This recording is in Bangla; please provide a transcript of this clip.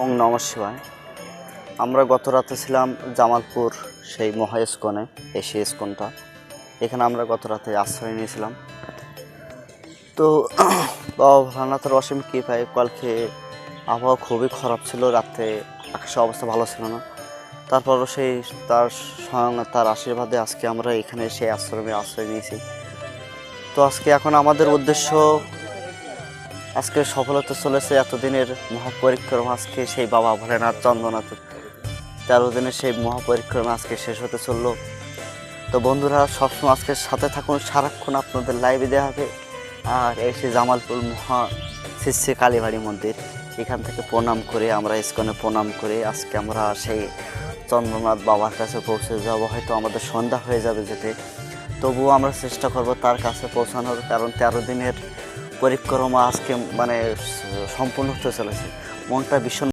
ওং নমঃ শিবায়। আমরা গত রাতে ছিলাম জামালপুর সেই মহা ইস্কনে, এশিয়া ইস্কনটা। এখানে আমরা গত রাতে আশ্রয় নিয়েছিলাম। তো বাবা ভোলানাথের অসীম কৃপায় কালকে আবহাওয়া খুবই খারাপ ছিল, রাতে আকাশের অবস্থা ভালো ছিল না। তারপরও তার স্বয়ং তার আশীর্বাদে আজকে আমরা এখানে সেই আশ্রয় নিয়েছি। তো এখন আমাদের উদ্দেশ্য আজকে সফল হতে চলেছে এতদিনের মহাপরিক্রমা। আজকে সেই বাবা ভোলেনাথ চন্দ্রনাথ 13 দিনের সেই মহাপরিক্রমা আজকে শেষ হতে চললো। তো বন্ধুরা সবসময় আজকে সাথে থাকুন, সারাক্ষণ আপনাদের লাইভে দেওয়া হবে। আর এই সেই জামালপুর মহা শ্রী কালীবাড়ি মন্দির, এখান থেকে প্রণাম করে আমরা ইস্কনে প্রণাম করে আজকে আমরা সেই চন্দ্রনাথ বাবার কাছে পৌঁছে যাব। হয়তো আমাদের সন্ধ্যা হয়ে যাবে যেতে, তবুও আমরা চেষ্টা করব তার কাছে পৌঁছানোর, কারণ 13 দিনের পরিক্রমা আজকে সম্পূর্ণ হতে চলেছে। মনটা ভীষণ